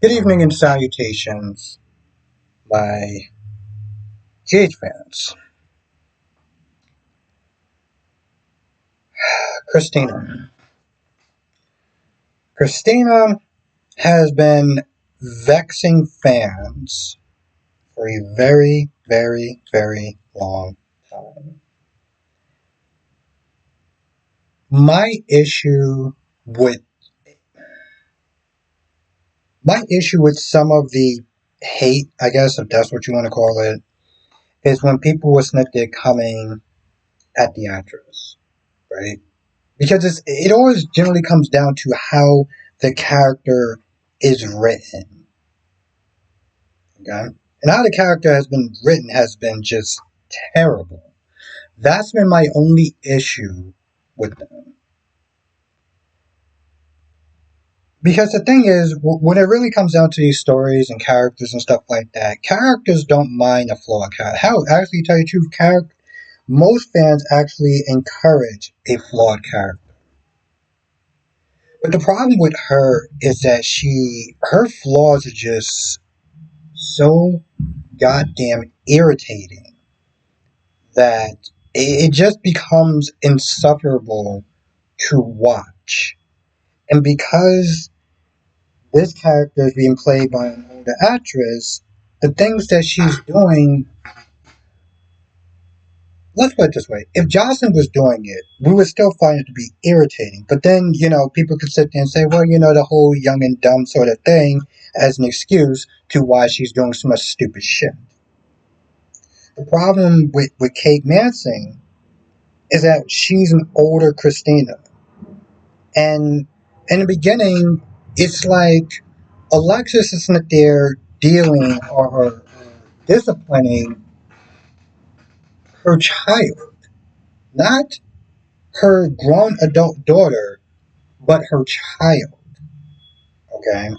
Good evening and salutations, my GH fans. Christina. Christina has been vexing fans for a very, very, very long time. My issue with my issue with some of the hate, I guess if that's what you want to call it, is when people will snip their coming at the actress, right? Because it always generally comes down to how the character is written. Okay? And how the character has been written has been just terrible. That's been my only issue with them. Because the thing is, when it really comes down to these stories and characters and stuff like that, characters don't mind a flawed character. How actually tell you the truth, most fans actually encourage a flawed character. But the problem with her is that her flaws are just so goddamn irritating that it just becomes insufferable to watch. And because this character is being played by an older actress, the things that she's doing, let's put it this way, if Jocelyn was doing it, we would still find it to be irritating. But then, people could sit there and say, well, the whole young and dumb sort of thing as an excuse to why she's doing so much stupid shit. The problem with Kate Mansing is that she's an older Christina. And in the beginning, it's like Alexis isn't there dealing or disciplining her child, not her grown adult daughter, but her child. Okay?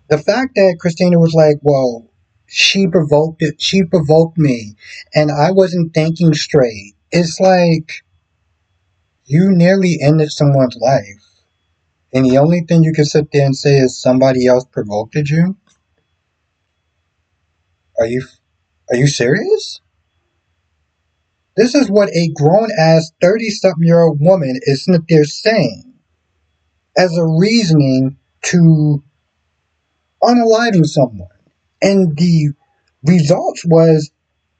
The fact that Christina was like, well, she provoked me, and I wasn't thinking straight. It's like you nearly ended someone's life. And the only thing you can sit there and say is somebody else provoked you? Are you are you serious? This is what a grown ass 30-something-year-old woman is sitting there saying as a reasoning to unaliving someone. And the results was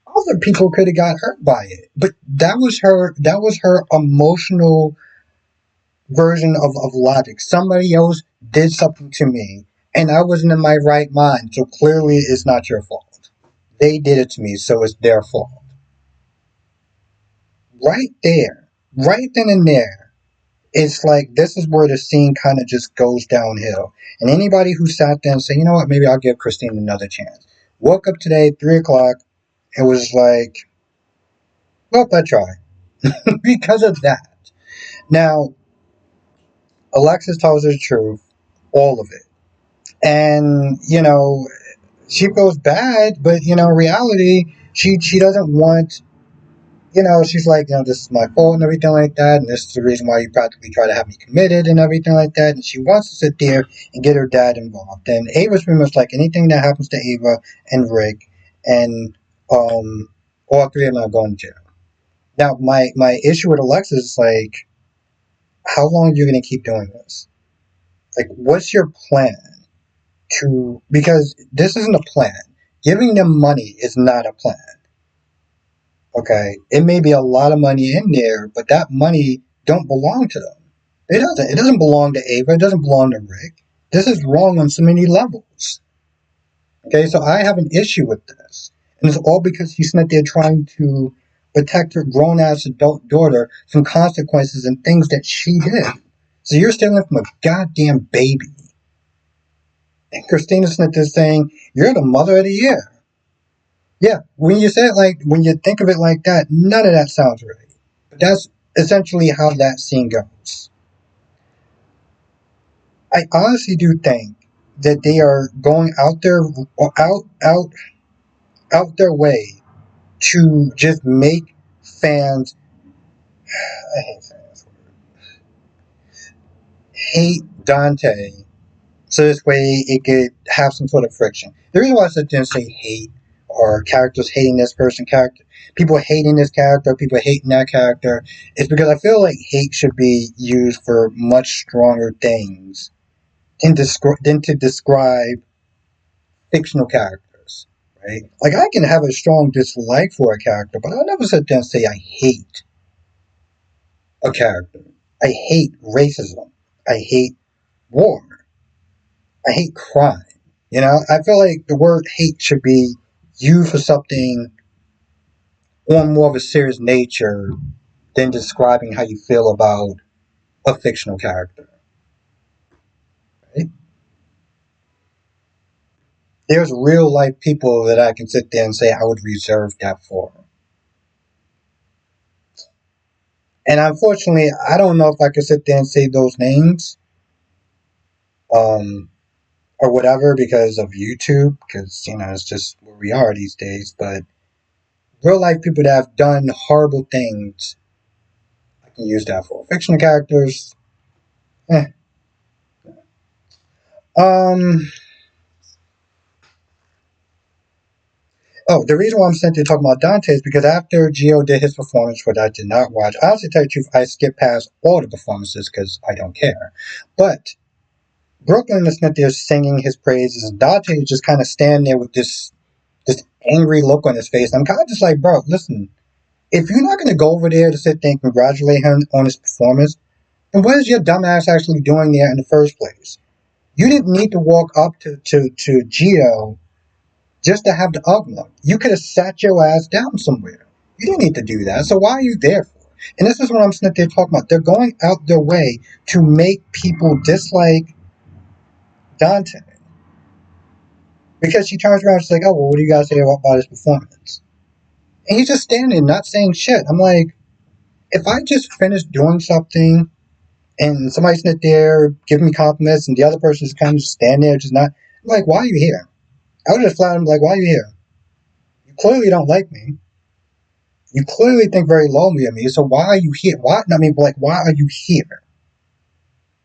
other people could have got hurt by it. But that was her emotional version of logic. Somebody else did something to me and I wasn't in my right mind, so clearly it's not your fault. They did it to me, so it's their fault. Right there, right then and there, it's like this is where the scene kind of just goes downhill. And anybody who sat there and said, you know what, maybe I'll give Christine another chance. Woke up today, 3 o'clock, it was like, well, I try. Because of that. Now, Alexis tells her the truth, all of it. And, she feels bad, but, in reality, she doesn't want, she's like, this is my fault and everything like that, and this is the reason why you practically try to have me committed and everything like that, and she wants to sit there and get her dad involved. And Ava's pretty much like anything that happens to Ava and Rick, and all three of them are going to jail. Now, my issue with Alexis is like, how long are you going to keep doing this? Like, what's your plan? Because this isn't a plan. Giving them money is not a plan. Okay, it may be a lot of money in there, but that money don't belong to them. It doesn't. It doesn't belong to Ava. It doesn't belong to Rick. This is wrong on so many levels. Okay, so I have an issue with this, and it's all because he's not there trying to protect her grown-ass adult daughter from consequences and things that she did. So you're stealing from a goddamn baby. And Christina Smith is saying, you're the mother of the year. Yeah, when you say it when you think of it like that, none of that sounds right. But that's essentially how that scene goes. I honestly do think that they are going out their way to just make fans, I hate saying this word, hate Dante. So this way it could have some sort of friction. The reason why I sit there and say hate, or characters hating this person, character people hating this character, people hating that character, is because I feel like hate should be used for much stronger things than to describe fictional characters. Right? Like I can have a strong dislike for a character, but I'll never sit there and say I hate a character. I hate racism. I hate war. I hate crime. You know, I feel like the word hate should be used for something on more of a serious nature than describing how you feel about a fictional character. Right? There's real life people that I can sit there and say I would reserve that for. And unfortunately, I don't know if I could sit there and say those names, um, or whatever because of YouTube, because you know it's just where we are these days. But real life people that have done horrible things, I can use that for. Fictional characters, eh. Um. Oh, the reason why I'm sitting here talking about Dante is because after Gio did his performance, which I did not watch, honestly, to tell you the truth, I skipped past all the performances because I don't care. But Brooklyn is sitting there singing his praises, and Dante is just kind of standing there with this angry look on his face. I'm kind of just like, bro, listen, if you're not going to go over there to sit there and congratulate him on his performance, then what is your dumbass actually doing there in the first place? You didn't need to walk up to Gio just to have the ugly. You could have sat your ass down somewhere. You didn't need to do that. So why are you there for? And this is what I'm sitting there talking about. They're going out their way to make people dislike Dante. Because she turns around and she's like, oh, well, what do you guys say about his performance? And he's just standing not saying shit. I'm like, if I just finished doing something and somebody's sitting there giving me compliments and the other person's kind of just standing there just not, I'm like, why are you here? I would just flat him like, why are you here? You clearly don't like me. You clearly think very lowly of me, so why are you here? Why? I mean, like, why are you here?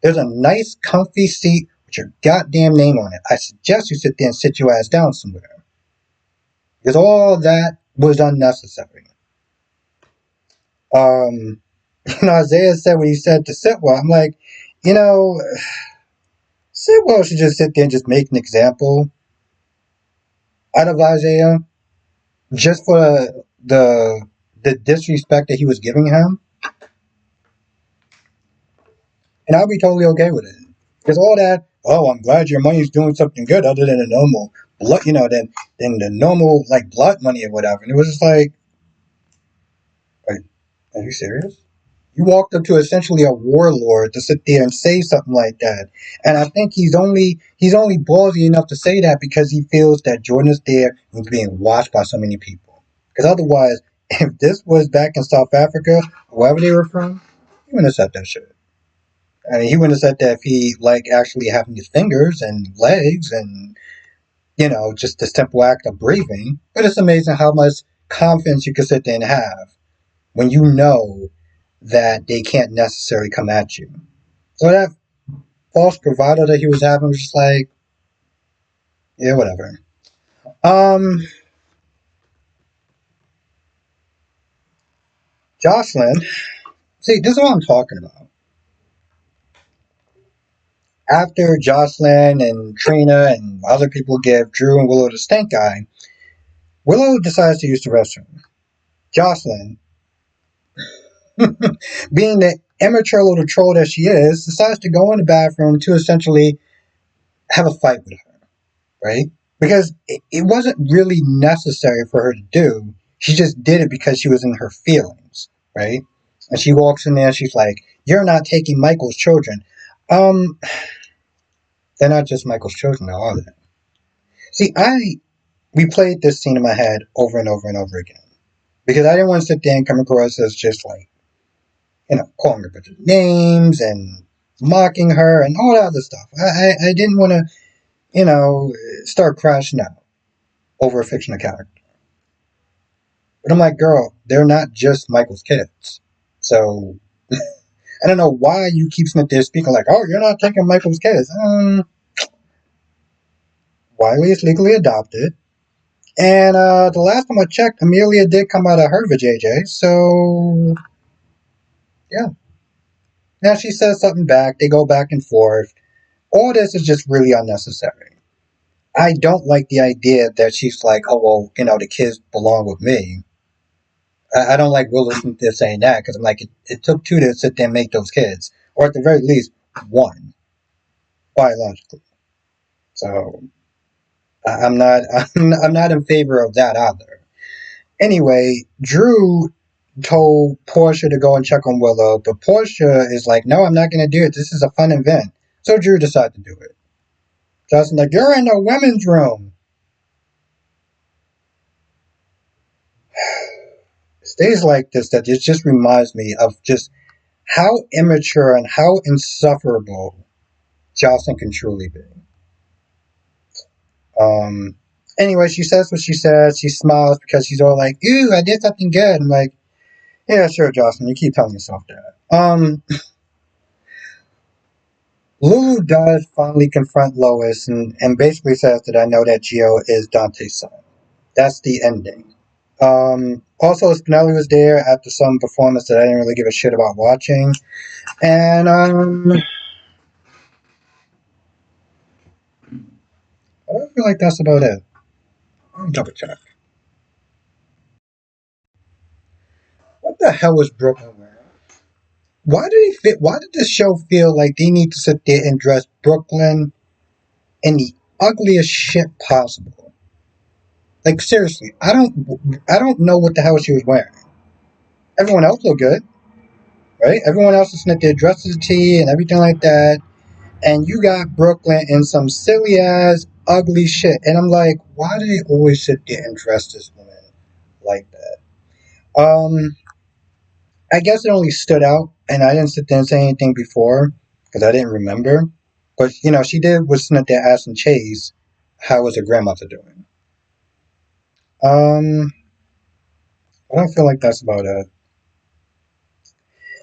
There's a nice, comfy seat with your goddamn name on it. I suggest you sit there and sit your ass down somewhere. Because all that was unnecessary. Um, Isaiah said what he said to Sitwell. I'm like, you know, Sitwell should just sit there and just make an example out of Isaiah just for the disrespect that he was giving him, and I'll be totally okay with it. Because all that, oh, I'm glad your money's doing something good other than the normal blood, than the normal like blood money or whatever. And it was just like, are you serious? You walked up to essentially a warlord to sit there and say something like that. And I think he's only ballsy enough to say that because he feels that Jordan is there and being watched by so many people. Because otherwise, if this was back in South Africa, wherever they were from, he wouldn't have said that shit. I mean, he wouldn't have said that if he like actually having his fingers and legs and just the simple act of breathing. But it's amazing how much confidence you can sit there and have when you know that they can't necessarily come at you. So that false bravado that he was having was just like, yeah, whatever. Um, Jocelyn, see, this is what I'm talking about. After Jocelyn and Trina and other people give Drew and Willow the stink eye, Willow decides to use the restroom. Jocelyn, being the immature little troll that she is, decides to go in the bathroom to essentially have a fight with her, right? Because it wasn't really necessary for her to do. She just did it because she was in her feelings, right? And she walks in there and she's like, you're not taking Michael's children. Um, they're not just Michael's children, though, are they? See, I replayed this scene in my head over and over and over again. Because I didn't want to sit there and come across as just like, calling her a bunch of names and mocking her and all that other stuff. I didn't want to, start crashing out over a fictional character. But I'm like, girl, they're not just Michael's kids. So I don't know why you keep sitting there speaking like, oh, you're not taking Michael's kids. Wiley is legally adopted. And the last time I checked, Amelia did come out of her vajayjay. So, yeah. Now she says something back. They go back and forth. All this is just really unnecessary. I don't like the idea that she's like, oh, well, the kids belong with me. I don't like Will Smith saying that because I'm like, it took two to sit there and make those kids, or at the very least, one biologically. So I'm not, I'm not in favor of that either. Anyway, Drew told Portia to go and check on Willow, but Portia is like, no, I'm not going to do it. This is a fun event. So Drew decided to do it. Justin's like, you're in the women's room. Stays like this that it just reminds me of just how immature and how insufferable Jocelyn can truly be. Um, anyway, she says what she says. She smiles because she's all like, "Ooh, I did something good." I'm like, "Yeah, sure, Jocelyn. You keep telling yourself that." Lulu does finally confront Lois and basically says that I know that Gio is Dante's son. That's the ending. Also, Spinelli was there after some performance that I didn't really give a shit about watching, and I feel like that's about it. Let me double check. What the hell was Brooklyn wearing? Why did he fit? Why did this show feel like they need to sit there and dress Brooklyn in the ugliest shit possible? Like seriously, I don't know what the hell she was wearing. Everyone else looked good, right? Everyone else is sitting there dressed as a T and everything like that, and you got Brooklyn in some silly ass ugly shit. And I'm like, why do they always sit there and dress this woman like that? I guess it only stood out, and I didn't sit there and say anything before because I didn't remember. But she did was sitting there asking Chase, "How was her grandmother doing?" Um, I don't feel like that's about it.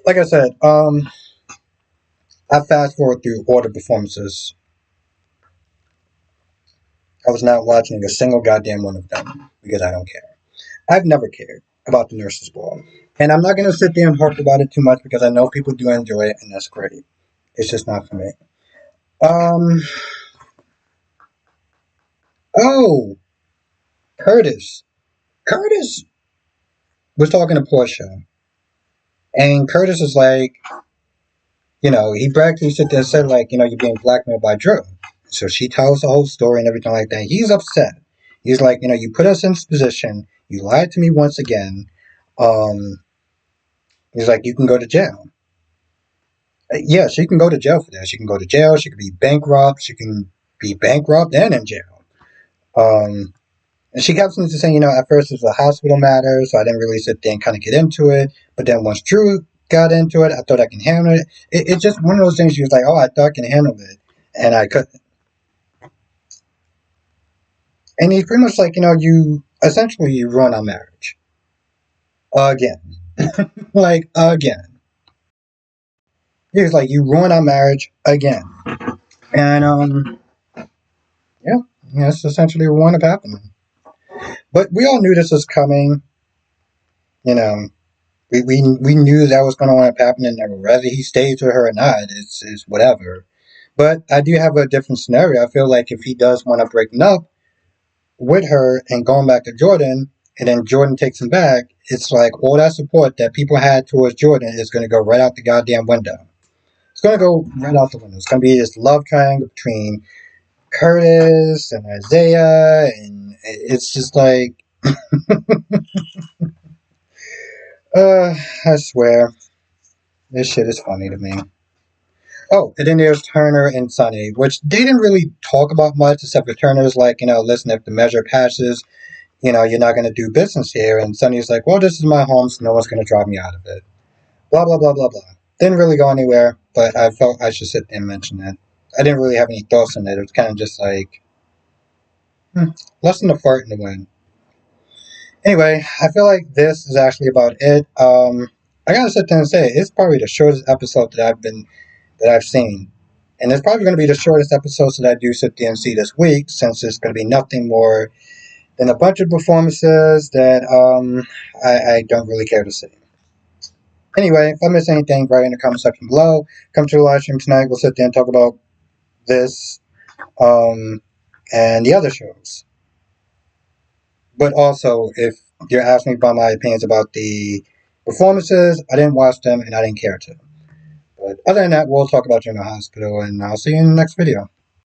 Like I said, I fast forward through all the performances. I was not watching a single goddamn one of them because I don't care. I've never cared about the nurses' ball, and I'm not gonna sit there and harp about it too much because I know people do enjoy it, and that's great. It's just not for me. Um. Oh, Curtis. Curtis was talking to Portia, and Curtis is like, he practically sit there and said, like, you're being blackmailed by Drew. So she tells the whole story and everything like that. He's upset. He's like, you put us in this position. You lied to me once again. Um, he's like, you can go to jail. Yeah, she can go to jail for that. She can go to jail. She could be bankrupt. She can be bankrupt and in jail. Um, And she kept saying, at first it was a hospital matter, so I didn't really sit there and kind of get into it. But then once Drew got into it, I thought I can handle it. It's just one of those things she was like, oh, I thought I can handle it. And I couldn't. And he's pretty much like, you essentially you ruin our marriage. Again. Like, again. He was like, you ruin our marriage again. And, yeah, that's essentially what wound up happening. But we all knew this was coming, you know. We knew that was going to end up happening. And whether he stays with her or not, it's whatever. But I do have a different scenario. I feel like if he does want to breaking up with her and going back to Jordan, and then Jordan takes him back, it's like all that support that people had towards Jordan is going to go right out the goddamn window. It's going to go right out the window. It's going to be this love triangle between Curtis and Isaiah, and it's just like, I swear, this shit is funny to me. Oh, and then there's Turner and Sonny, which they didn't really talk about much, except for Turner's like, listen, if the measure passes, you're not going to do business here. And Sonny's like, well, this is my home, so no one's going to drive me out of it. Blah, blah, blah, blah, blah. Didn't really go anywhere, but I felt I should sit there and mention that. I didn't really have any thoughts on it. It was kind of just like, less than a fart in the wind. Anyway, I feel like this is actually about it. I gotta sit there and say it's probably the shortest episode that I've seen. And it's probably going to be the shortest episode that I do sit there and see this week, since it's going to be nothing more than a bunch of performances that I don't really care to see. Anyway, if I miss anything, write in the comment section below. Come to the live stream tonight. We'll sit there and talk about this and the other shows. But also, if you're asking me about my opinions about the performances, I didn't watch them and I didn't care to. But other than that, we'll talk about you in the hospital, and I'll see you in the next video.